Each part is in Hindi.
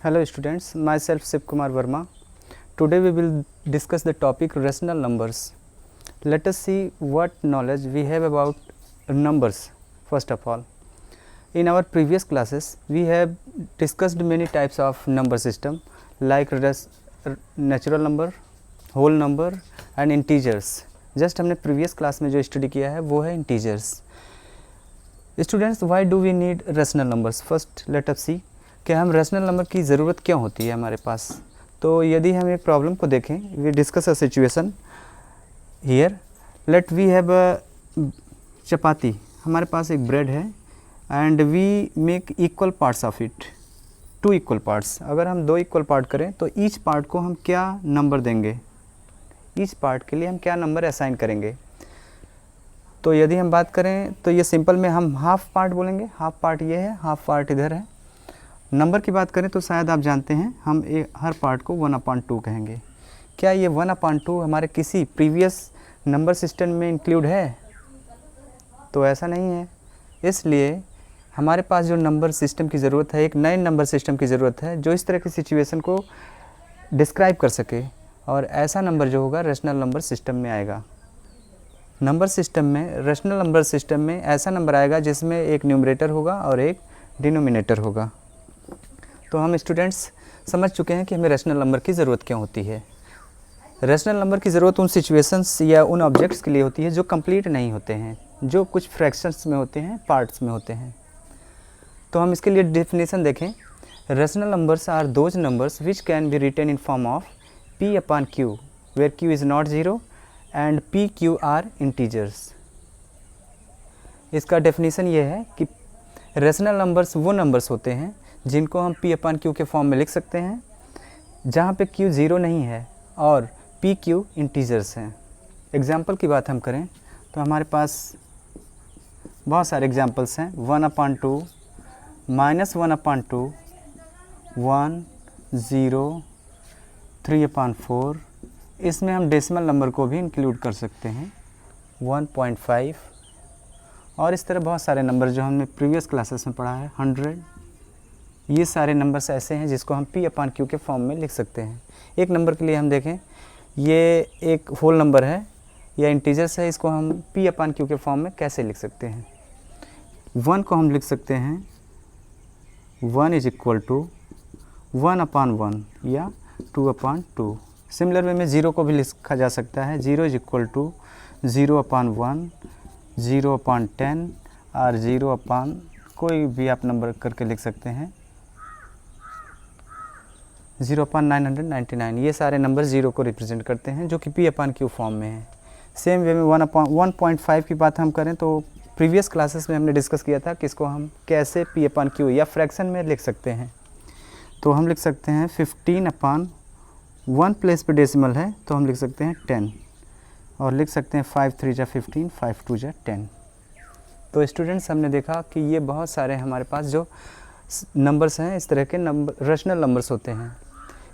Hello students, myself Shiv Kumar Verma. Today we will discuss the topic rational numbers. Let us see what knowledge we have about numbers first of all. In our previous classes, we have discussed many types of number system like natural number, whole number and integers. Just हमने previous class में जो study किया है वो है integers. Students, why do we need rational numbers? First let us see कि हम रैशनल नंबर की ज़रूरत क्यों होती है हमारे पास. तो यदि हम एक प्रॉब्लम को देखें, we discuss a situation here. Let we have a chapati. हमारे पास एक ब्रेड है and we make equal parts of it, 2 equal parts. अगर हम 2 इक्वल पार्ट करें तो ईच पार्ट को हम क्या नंबर देंगे, ईच पार्ट के लिए हम क्या नंबर असाइन करेंगे. तो यदि हम बात करें तो ये सिंपल में हम हाफ पार्ट बोलेंगे. हाफ पार्ट ये है, हाफ पार्ट इधर है. नंबर की बात करें तो शायद आप जानते हैं हम हर पार्ट को 1/2 कहेंगे. क्या ये 1/2 हमारे किसी प्रीवियस नंबर सिस्टम में इंक्लूड है? तो ऐसा नहीं है. इसलिए हमारे पास जो नंबर सिस्टम की ज़रूरत है, एक नए नंबर सिस्टम की ज़रूरत है जो इस तरह की सिचुएशन को डिस्क्राइब कर सके. और ऐसा नंबर जो होगा रैशनल नंबर सिस्टम में आएगा. नंबर सिस्टम में, रैशनल नंबर सिस्टम में ऐसा नंबर आएगा जिसमें एक न्यूमरेटर होगा और एक डिनोमिनेटर होगा. तो हम स्टूडेंट्स समझ चुके हैं कि हमें रैशनल नंबर की ज़रूरत क्यों होती है. रैशनल नंबर की ज़रूरत उन सिचुएशंस या उन ऑब्जेक्ट्स के लिए होती है जो कंप्लीट नहीं होते हैं, जो कुछ फ्रैक्शंस में होते हैं, पार्ट्स में होते हैं. तो हम इसके लिए डेफिनेशन देखें. Rational numbers are those numbers which can be written in form of p/q where q is not zero and p/q are integers. इसका डेफिनेशन ये है कि रैशनल नंबर्स वो नंबर्स होते हैं जिनको हम p/q के फॉर्म में लिख सकते हैं जहाँ पे q ज़ीरो नहीं है और p/q इंटीजर्स हैं. एग्जाम्पल की बात हम करें तो हमारे पास बहुत सारे एग्जाम्पल्स हैं. 1/2, -1/2, 1, 0, 3/4. इसमें हम डेसिमल नंबर को भी इंक्लूड कर सकते हैं, 1.5. और इस तरह बहुत सारे नंबर जो हमने प्रीवियस क्लासेस में पढ़ा है, 100. ये सारे नंबर्स ऐसे हैं जिसको हम p/q के फॉर्म में लिख सकते हैं. एक नंबर के लिए हम देखें, ये एक होल नंबर है या इंटीजर्स है, इसको हम p/q के फॉर्म में कैसे लिख सकते हैं. 1 को हम लिख सकते हैं 1 = 1/1 या 2/2. सिमिलर वे में 0 को भी लिखा जा सकता है. 0 = 0/1, 0/10 और 0/ कोई भी आप नंबर करके लिख सकते हैं, 0/999. ये सारे नंबर 0 को रिप्रेजेंट करते हैं जो कि p/q फॉर्म में है. सेम वे में 1.5 की बात हम करें तो प्रीवियस क्लासेस में हमने डिस्कस किया था कि इसको हम कैसे p/q या फ्रैक्शन में लिख सकते हैं. तो हम लिख सकते हैं 15/1 प्लेस पे डेसिमल है तो हम लिख सकते हैं 10 और लिख सकते हैं 5 3 = 15, 5 2 = 10. तो स्टूडेंट्स हमने देखा कि ये बहुत सारे हमारे पास जो नंबर्स हैं इस तरह के नंबर रैशनल नंबर्स होते हैं.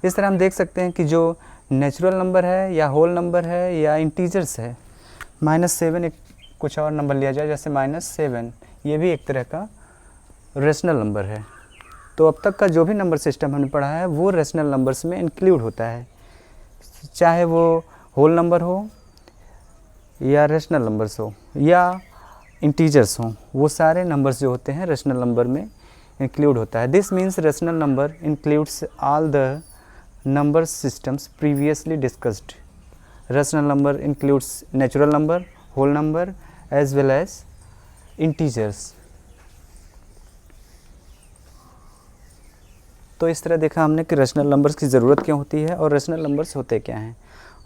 इस तरह हम देख सकते हैं कि जो नेचुरल नंबर है या होल नंबर है या इंटीजर्स है, -7 एक कुछ और नंबर लिया जाए जैसे -7, ये भी एक तरह का रैशनल नंबर है. तो अब तक का जो भी नंबर सिस्टम हमने पढ़ा है वो रैशनल नंबर्स में इंक्लूड होता है, चाहे वो होल नंबर हो या रैशनल नंबर्स हो या इंटीजर्स हो. वो सारे नंबर्स जो होते हैं रैशनल नंबर में इंक्लूड होता है. This means rational number includes all the number systems previously discussed. Rational number includes natural number, whole number as well as integers. तो इस तरह देखा हमने कि रैशनल नंबर्स की ज़रूरत क्यों होती है और रैशनल नंबर्स होते क्या हैं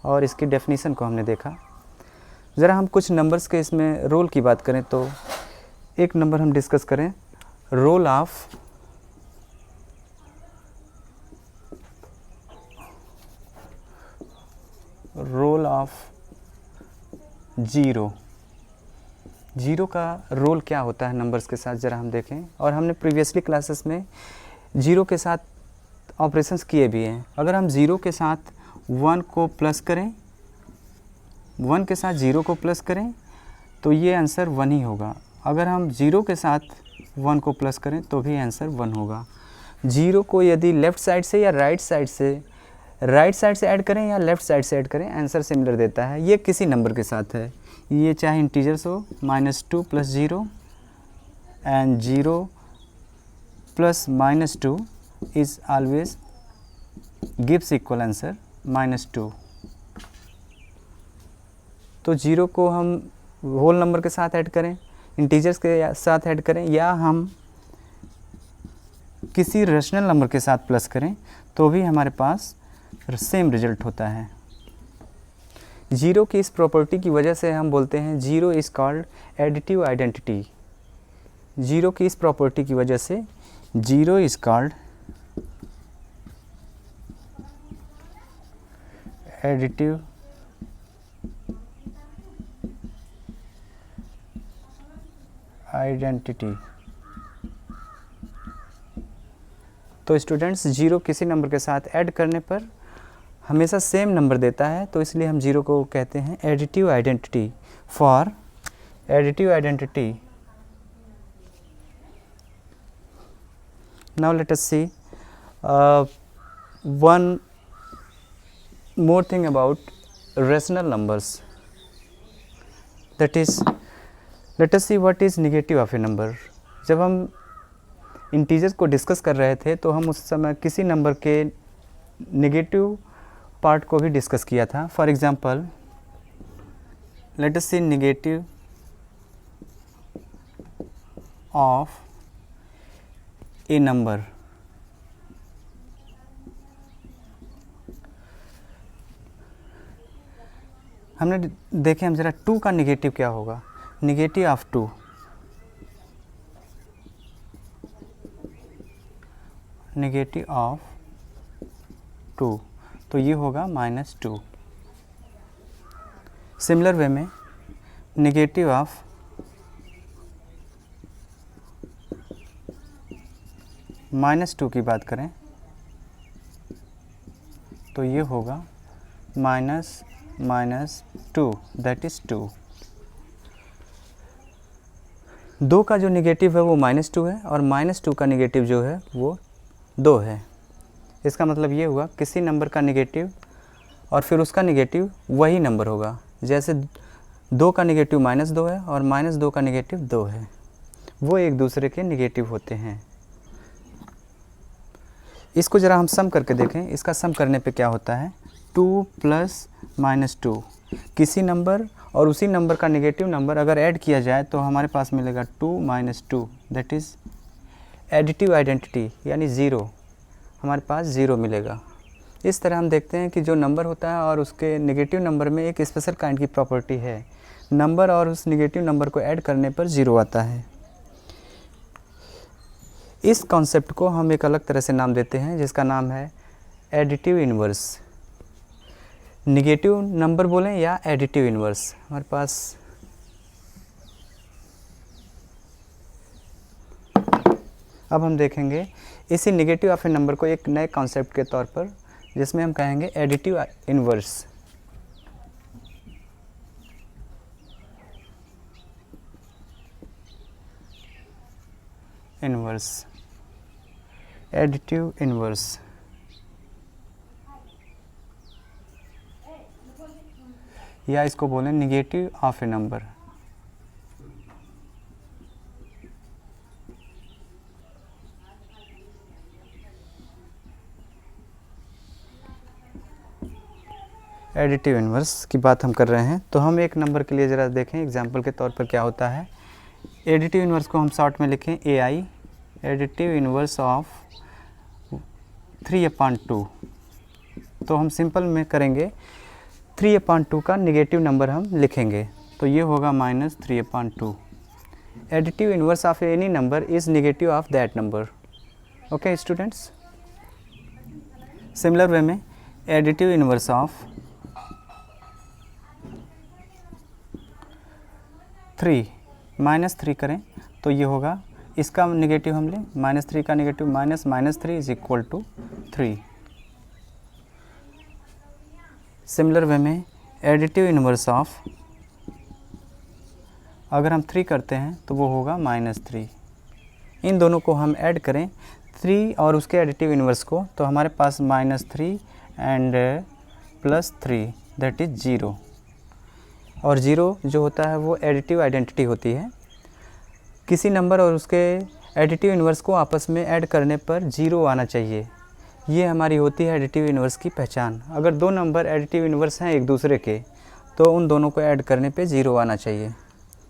और इसकी डेफिनेशन को हमने देखा. ज़रा हम कुछ नंबर्स के इसमें रोल की बात करें तो एक नंबर हम डिस्कस करें, रोल ऑफ ज़ीरो. ज़ीरो का रोल क्या होता है नंबर्स के साथ, ज़रा हम देखें. और हमने प्रीवियसली क्लासेस में ज़ीरो के साथ ऑपरेशंस किए भी हैं. अगर हम ज़ीरो के साथ 1 को प्लस करें, 1 के साथ 0 को प्लस करें तो ये आंसर 1 ही होगा. अगर हम 0 के साथ 1 को प्लस करें तो भी आंसर 1 होगा. जीरो को यदि लेफ़्ट साइड से या राइट साइड से ऐड करें या लेफ़्ट साइड से ऐड करें, आंसर सिमिलर देता है। ये किसी नंबर के साथ है, ये चाहे इंटीजर्स हो, -2 + 0 and 0 + -2 is always gives equal answer -2। तो जीरो को हम होल नंबर के साथ ऐड करें, इंटीजर्स के साथ ऐड करें, या हम किसी रेशनल नंबर के साथ प्लस करें, तो भी हमारे पास सेम रिजल्ट होता है। जीरो की इस प्रॉपर्टी की वजह से हम बोलते हैं zero is called additive identity. Zero की इस प्रॉपर्टी की वजह से zero is called additive identity. तो स्टूडेंट्स, जीरो किसी नंबर के साथ ऐड करने पर हमेशा सेम नंबर देता है, तो इसलिए हम जीरो को कहते हैं additive identity. For additive identity, now let us see one more thing about rational numbers, that is let us see what is negative of a number. जब हम इंटीजर्स को डिस्कस कर रहे थे तो हम उस समय किसी नंबर के नेगेटिव पार्ट को भी डिस्कस किया था। For example let us see negative of a number. हमने देखे, हम ज़रा 2 का नेगेटिव क्या होगा, नेगेटिव ऑफ 2, नेगेटिव ऑफ 2, तो ये होगा -2। सिमिलर वे में नेगेटिव ऑफ -2 की बात करें तो ये होगा -2, दैट इज़ 2। 2 का जो नेगेटिव है वो -2 है और -2 का नेगेटिव जो है वो 2 है। इसका मतलब ये हुआ किसी नंबर का नेगेटिव और फिर उसका नेगेटिव वही नंबर होगा। जैसे 2 का नेगेटिव -2 है और -2 का नेगेटिव 2 है, वो एक दूसरे के नेगेटिव होते हैं। इसको ज़रा हम सम करके देखें। इसका सम करने पे क्या होता है, 2 + -2, किसी नंबर और उसी नंबर का नेगेटिव नंबर अगर ऐड किया जाए तो हमारे पास मिलेगा 2 - 2, दैट इज़ एडिटिव आइडेंटिटी, यानी ज़ीरो। हमारे पास ज़ीरो मिलेगा। इस तरह हम देखते हैं कि जो नंबर होता है और उसके नेगेटिव नंबर में एक स्पेशल काइंड की प्रॉपर्टी है, नंबर और उस नेगेटिव नंबर को ऐड करने पर ज़ीरो आता है। इस कॉन्सेप्ट को हम एक अलग तरह से नाम देते हैं जिसका नाम है एडिटिव इन्वर्स। नेगेटिव नंबर बोलें या एडिटिव इन्वर्स। हमारे पास अब हम देखेंगे इसी नेगेटिव ऑफ ए नंबर को एक नए कॉन्सेप्ट के तौर पर, जिसमें हम कहेंगे additive inverse. Inverse, additive inverse. या इसको बोलें negative of a number. Additive inverse की बात हम कर रहे हैं, तो हम एक नंबर के लिए ज़रा देखें एग्जांपल के तौर पर क्या होता है। एडिटिव इन्वर्स को हम शॉर्ट में लिखें AI, एडिटिव इन्वर्स ऑफ 3/2। तो हम सिंपल में करेंगे, 3/2 का नेगेटिव नंबर हम लिखेंगे, तो ये होगा -3/2। Additive inverse of any number is negative of that number. Okay students, similar way में एडिटिव इन्वर्स ऑफ 3 -3 करें तो ये होगा, इसका नेगेटिव हम लें, -3 का negative -3 is equal to 3। Similar way में एडिटिव इन्वर्स ऑफ, अगर हम 3 करते हैं तो वो होगा -3। इन दोनों को हम ऐड करें 3 और उसके एडिटिव इन्वर्स को, तो हमारे पास -3 एंड +3 दैट इज़ 0। और 0 जो होता है वो एडिटिव आइडेंटिटी होती है। किसी नंबर और उसके एडिटिव इन्वर्स को आपस में ऐड करने पर 0 आना चाहिए। ये हमारी होती है एडिटिव इन्वर्स की पहचान। अगर दो नंबर एडिटिव इन्वर्स हैं एक दूसरे के, तो उन दोनों को ऐड करने पे 0 आना चाहिए।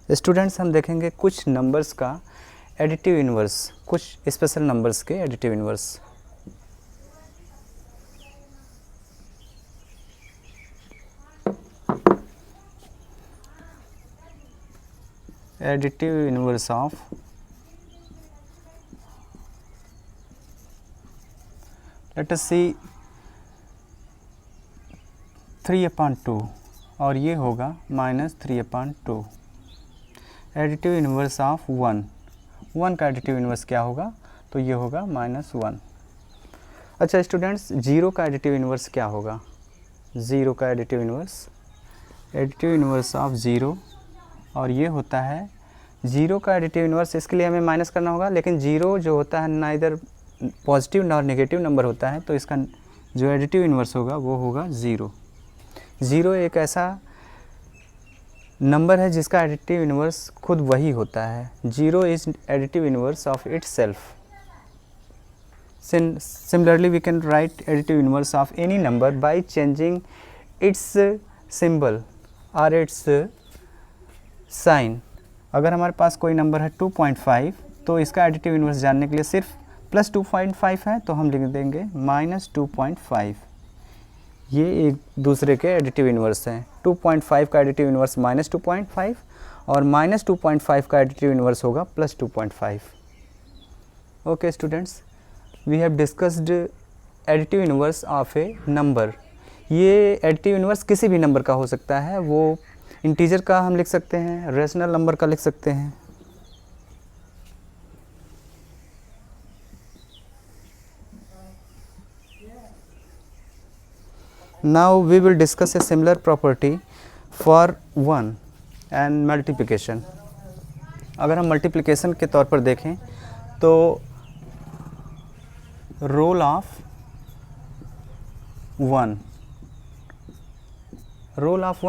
स्टूडेंट्स, हम देखेंगे कुछ नंबर्स का एडिटिव इन्वर्स, कुछ स्पेशल नंबर्स के additive inverse. Additive inverse of let us see 3/2 और ये होगा -3/2। एडिटिव इन्वर्स ऑफ 1 का एडिटिव इन्वर्स क्या होगा, तो ये होगा -1। अच्छा स्टूडेंट्स, 0 का एडिटिव इन्वर्स क्या होगा? 0 का एडिटिव इन्वर्स ऑफ 0, और ये होता है 0 का एडिटिव इन्वर्स। इसके लिए हमें माइनस करना होगा, लेकिन 0 जो होता है ना इधर पॉजिटिव ना नेगेटिव नंबर होता है, तो इसका जो एडिटिव इन्वर्स होगा वो होगा 0। 0 एक ऐसा नंबर है जिसका एडिटिव इन्वर्स खुद वही होता है। 0 is additive inverse of its self. Similarly, we can write additive inverse of any number by changing its symbol or its sign। अगर हमारे पास कोई नंबर है 2.5, तो इसका एडिटिव इन्वर्स जानने के लिए सिर्फ +2.5 है, तो हम लिख देंगे -2.5। ये एक दूसरे के एडिटिव इन्वर्स हैं। 2.5 का एडिटिव इन्वर्स -2.5 और -2.5 का एडिटिव इन्वर्स होगा +2.5। Okay students, we have discussed additive inverse of a number. ये एडिटिव इन्वर्स किसी भी नंबर का हो सकता है। वो इंटीजर का हम लिख सकते हैं, रेशनल नंबर का लिख सकते हैं। Now we will discuss a similar property for 1 and multiplication. अगर हम मल्टीप्लिकेशन के तौर पर देखें तो रोल ऑफ 1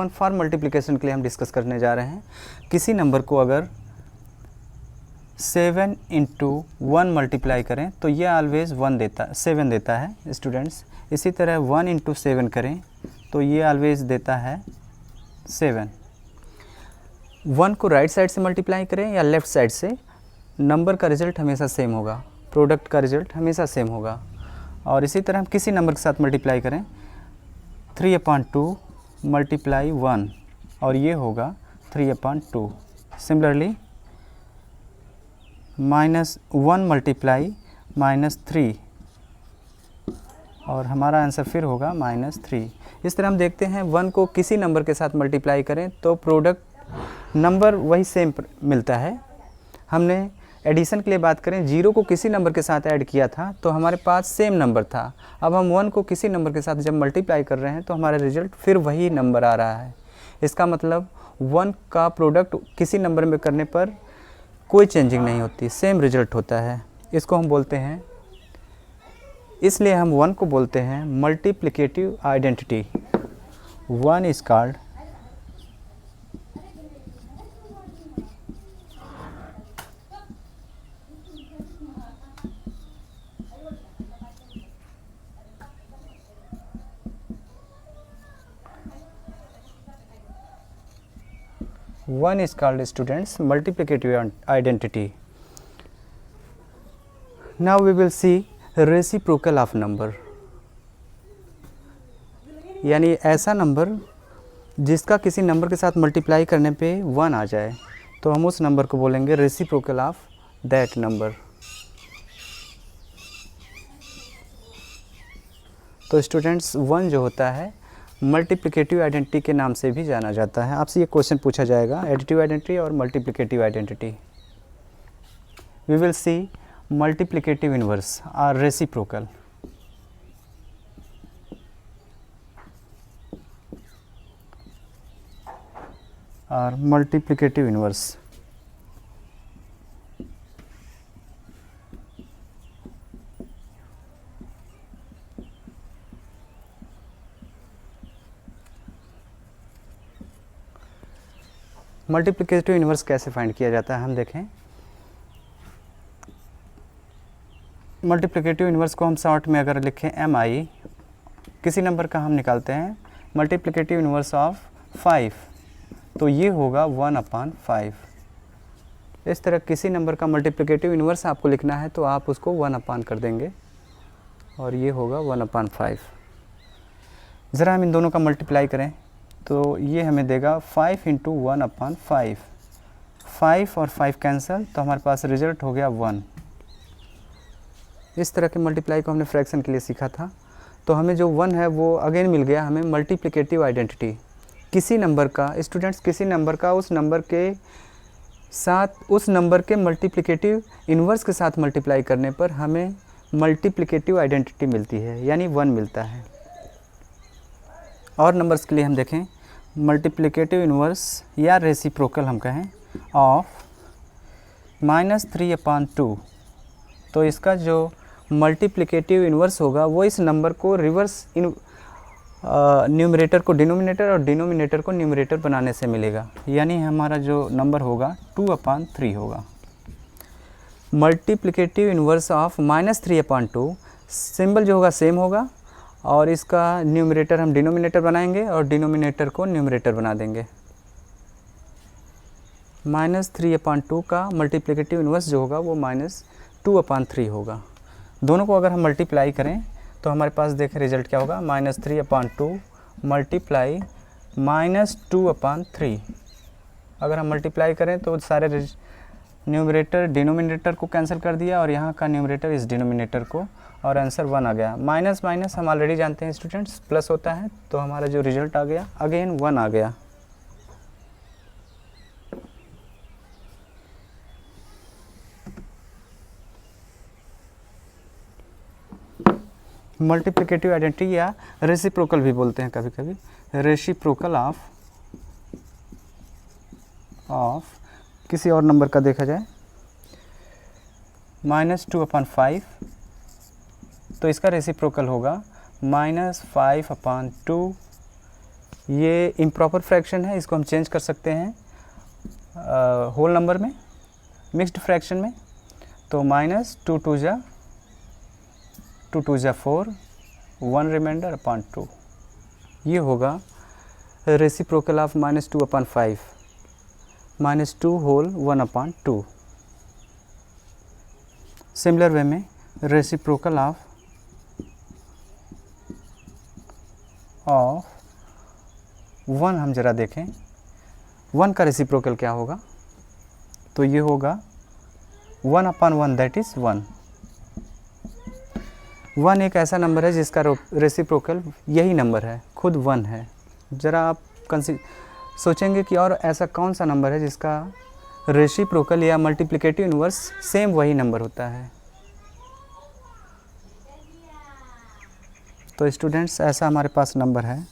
फॉर मल्टीप्लिकेशन के लिए हम डिस्कस करने जा रहे हैं। किसी नंबर को अगर 7 × 1 मल्टीप्लाई करें तो ये ऑलवेज 7 देता है स्टूडेंट्स। इसी तरह 1 × 7 करें तो ये ऑलवेज देता है 7। 1 को राइट साइड से मल्टीप्लाई करें या लेफ़्ट साइड से, नंबर का रिजल्ट हमेशा सेम होगा, प्रोडक्ट का रिजल्ट हमेशा सेम होगा। और इसी तरह हम किसी नंबर के साथ मल्टीप्लाई करें 3/2 मल्टीप्लाई 1 और ये होगा 3/2। सिमिलरली -1 मल्टीप्लाई -3 और हमारा आंसर फिर होगा -3। इस तरह हम देखते हैं 1 को किसी नंबर के साथ मल्टीप्लाई करें तो प्रोडक्ट नंबर वही सेम मिलता है। हमने एडिशन के लिए बात करें, 0 को किसी नंबर के साथ ऐड किया था तो हमारे पास सेम नंबर था। अब हम 1 को किसी नंबर के साथ जब मल्टीप्लाई कर रहे हैं तो हमारा रिजल्ट फिर वही नंबर आ रहा है। इसका मतलब 1 का प्रोडक्ट किसी नंबर में करने पर कोई चेंजिंग नहीं होती, सेम रिजल्ट होता है। इसको हम बोलते हैं, इसलिए हम 1 को बोलते हैं multiplicative identity. 1 is called students multiplicative identity. Now we will see reciprocal of number, यानी ऐसा नंबर जिसका किसी नंबर के साथ मल्टीप्लाई करने पे 1 आ जाए, तो हम उस नंबर को बोलेंगे रेसिप्रोकल ऑफ दैट नंबर। तो स्टूडेंट्स 1 जो होता है मल्टीप्लिकेटिव आइडेंटिटी के नाम से भी जाना जाता है। आपसे ये क्वेश्चन पूछा जाएगा, एडिटिव आइडेंटिटी और multiplicative identity. We will see multiplicative inverse are reciprocal. और मल्टीप्लिकेटिव इन्वर्स मल्टीप्लिकेटिव इन्वर्स कैसे फाइंड किया जाता है हम देखें। मल्टीप्लिकेटिव इन्वर्स को हम शॉर्ट में अगर लिखें MI, किसी नंबर का हम निकालते हैं मल्टीप्लिकेटिव इन्वर्स ऑफ 5, तो ये होगा 1/5। इस तरह किसी नंबर का मल्टीप्लिकेटिव इन्वर्स आपको लिखना है तो आप उसको 1/, कर देंगे और ये होगा 1/5। ज़रा हम इन दोनों का मल्टीप्लाई करें तो ये हमें देगा 5 × 1/5। 5 और 5 कैंसिल, तो हमारे पास रिजल्ट हो गया 1। इस तरह के मल्टीप्लाई को हमने फ्रैक्शन के लिए सीखा था। तो हमें जो 1 है वो अगेन मिल गया हमें मल्टीप्लिकेटिव आइडेंटिटी। किसी नंबर का स्टूडेंट्स, किसी नंबर का उस नंबर के साथ, उस नंबर के मल्टीप्लिकेटिव इन्वर्स के साथ मल्टीप्लाई करने पर हमें मल्टीप्लिकेटिव आइडेंटिटी मिलती है, यानी 1 मिलता है। और नंबर्स के लिए हम देखें मल्टीप्लिकेटिव इन्वर्स या रेसिप्रोकल हम कहें ऑफ -3/2, तो इसका जो मल्टीप्लिकेटिव इन्वर्स होगा वो इस नंबर को रिवर्स न्यूमरेटर को डिनोमिनेटर और डिनोमिनेटर को न्यूमरेटर बनाने से मिलेगा, यानी हमारा जो नंबर होगा 2/3 होगा। मल्टीप्लिकेटिव इन्वर्स ऑफ -3/2, सिंबल जो होगा सेम होगा और इसका न्यूमरेटर हम डिनोमिनेटर बनाएंगे और डिनोमिनेटर को न्यूमरेटर बना देंगे। -3/2 का मल्टीप्लिकेटिव इन्वर्स जो होगा वो -2/3 होगा। दोनों को अगर हम मल्टीप्लाई करें तो हमारे पास देखें रिजल्ट क्या होगा, -3/2 मल्टीप्लाई -2/3। अगर हम मल्टीप्लाई करें तो सारे न्यूमरेटर डिनोमिनेटर को कैंसिल कर दिया और यहाँ का न्यूमरेटर इस डिनोमिनेटर को, और आंसर 1 आ गया। माइनस माइनस हम ऑलरेडी जानते हैं स्टूडेंट्स प्लस होता है, तो हमारा जो रिजल्ट आ गया अगेन 1 आ गया। मल्टीप्लिकेटिव आइडेंटिटी या रेसिप्रोकल भी बोलते हैं कभी कभी, रेसिप्रोकल ऑफ किसी और नंबर का देखा जाए -2/5, तो इसका रेसिप्रोकल होगा -5/2। ये इम्प्रॉपर फ्रैक्शन है, इसको हम चेंज कर सकते हैं होल नंबर में, मिक्स्ड फ्रैक्शन में। तो -2 2 जा 4, 1 रिमाइंडर /2, ये होगा reciprocal of -2/5, -2 whole 1/2। Similar way में रेसिप्रोकल ऑफ 1 हम जरा देखें, 1 का रेसिप्रोकल क्या होगा, तो ये होगा 1/1, दैट इज़ 1। 1 एक ऐसा नंबर है जिसका रेसिप्रोकल यही नंबर है, खुद 1 है। ज़रा आप सोचेंगे कि और ऐसा कौन सा नंबर है जिसका रेसिप्रोकल या मल्टीप्लिकेटिव इन्वर्स सेम वही नंबर होता है। तो स्टूडेंट्स ऐसा हमारे पास नंबर है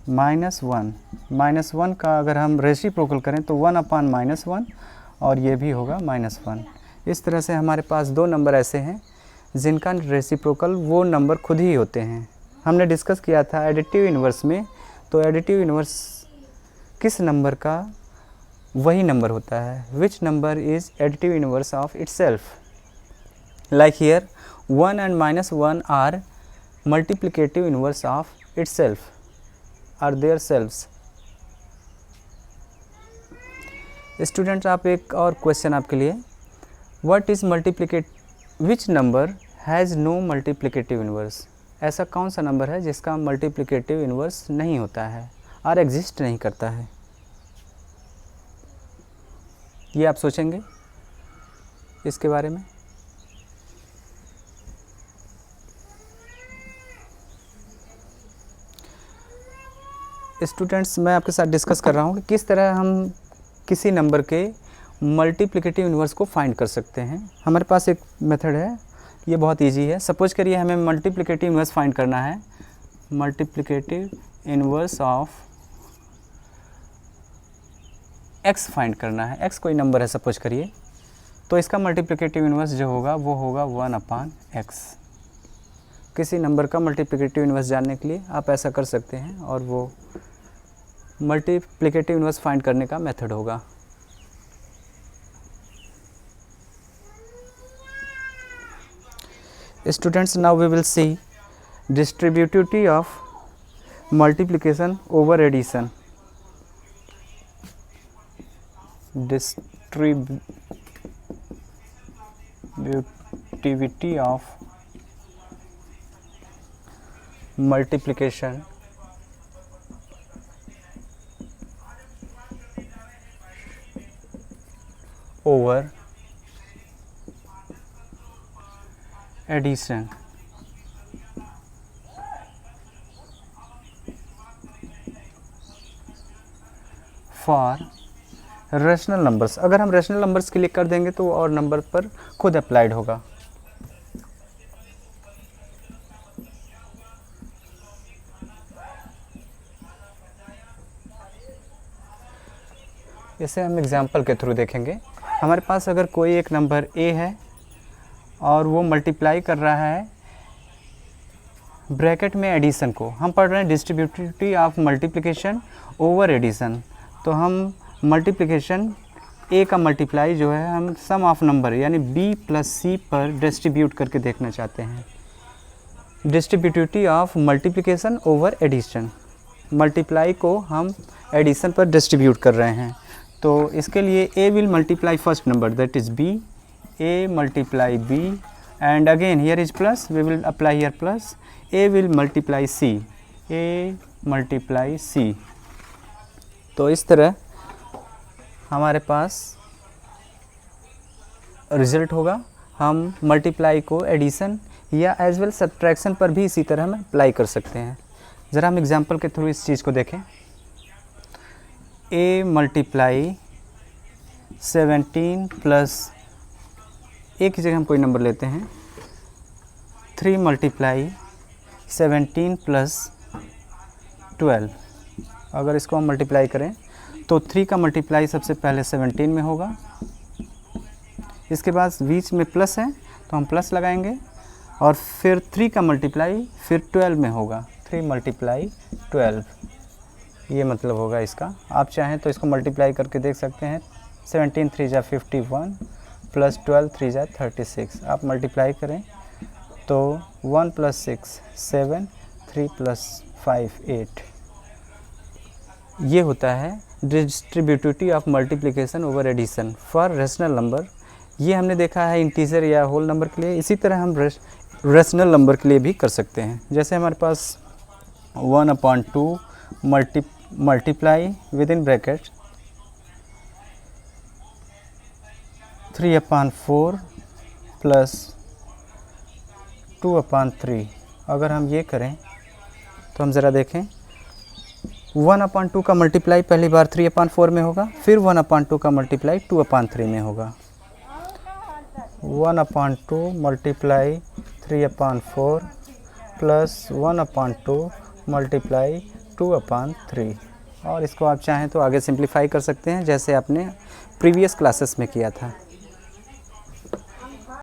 -1। -1 का अगर हम रेसिप्रोकल करें तो 1/-1 और ये भी होगा -1। इस तरह से हमारे पास 2 नंबर ऐसे हैं जिनका रेसिप्रोकल वो नंबर खुद ही होते हैं। हमने डिस्कस किया था एडिटिव इन्वर्स में, तो एडिटिव इन्वर्स किस नंबर का वही नंबर होता है, which number is additive inverse of itself. Like here 1 and -1 are multiplicative inverse of itself, are theirselves. Students आप एक और क्वेश्चन आपके लिए, what is which number has no multiplicative inverse. ऐसा कौन सा नंबर है जिसका मल्टीप्लिकेटिव इन्वर्स नहीं होता है और एग्जिस्ट नहीं करता है, ये आप सोचेंगे इसके बारे में। स्टूडेंट्स मैं आपके साथ डिस्कस कर रहा हूँ कि किस तरह हम किसी नंबर के मल्टीप्लिकेटिव इन्वर्स को फाइंड कर सकते हैं। हमारे पास एक मेथड है, ये बहुत इजी है। सपोज करिए हमें मल्टीप्लिकेटिव इन्वर्स फाइंड करना है, multiplicative inverse of x find करना है। x कोई नंबर है सपोज करिए, तो इसका मल्टीप्लिकेटिव इन्वर्स जो होगा वो होगा 1/x। किसी नंबर का मल्टीप्लिकेटिव इन्वर्स जानने के लिए आप ऐसा कर सकते हैं और वो मल्टीप्लिकेटिव इन्वर्स फाइंड करने का मेथड होगा। Students, now we will see distributivity of multiplication over addition. Distributivity of multiplication over addition for rational numbers. अगर हम रैशनल नंबर्स के लिए कर देंगे तो और नंबर पर खुद अप्लाइड होगा। इसे हम एग्जांपल के थ्रू देखेंगे। हमारे पास अगर कोई एक नंबर a है और वो मल्टीप्लाई कर रहा है ब्रैकेट में एडिशन को, हम पढ़ रहे हैं distributivity of multiplication over addition. तो हम मल्टीप्लिकेशन a का मल्टीप्लाई जो है हम सम ऑफ नंबर यानी b प्लस c पर डिस्ट्रीब्यूट करके देखना चाहते हैं। Distributivity of multiplication over addition, multiply को हम एडिशन पर डिस्ट्रीब्यूट कर रहे हैं। तो इसके लिए a will multiply first number that is b, a multiply b and again here is plus, we will apply here plus, a will multiply c, a multiply c। तो इस तरह हमारे पास रिज़ल्ट होगा। हम मल्टीप्लाई को एडिशन या एज वेल सब्ट्रैक्शन पर भी इसी तरह हम अप्लाई कर सकते हैं। ज़रा हम एग्जांपल के थ्रू इस चीज़ को देखें। a मल्टीप्लाई 17 प्लस एक की जगह हम कोई नंबर लेते हैं 3 मल्टीप्लाई 17 प्लस 12। अगर इसको हम मल्टीप्लाई करें तो 3 का मल्टीप्लाई सबसे पहले 17 में होगा, इसके बाद बीच में प्लस है तो हम प्लस लगाएंगे और फिर 3 का मल्टीप्लाई फिर 12 में होगा, 3 मल्टीप्लाई 12, ये मतलब होगा इसका। आप चाहें तो इसको मल्टीप्लाई करके देख सकते हैं। 17 3 जा 51 प्लस 12 3 जा 36। आप मल्टीप्लाई करें तो 1 प्लस 6 7, 3 प्लस 5 8। ये होता है distributivity of multiplication over addition for rational number. ये हमने देखा है इंटीजर या होल नंबर के लिए। इसी तरह हम रैशनल नंबर के लिए भी कर सकते हैं। जैसे हमारे पास 1/2 multiply with in bracket 3/4 plus 2/3। अगर हम ये करें तो हम ज़रा देखें, 1/2 का मल्टीप्लाई पहली बार 3/4 में होगा, फिर 1/2 का मल्टीप्लाई 2/3 में होगा। 1/2 मल्टीप्लाई 3/4 प्लस 1/2 मल्टीप्लाई 2/3। और इसको आप चाहें तो आगे सिंप्लीफाई कर सकते हैं जैसे आपने प्रीवियस क्लासेस में किया था।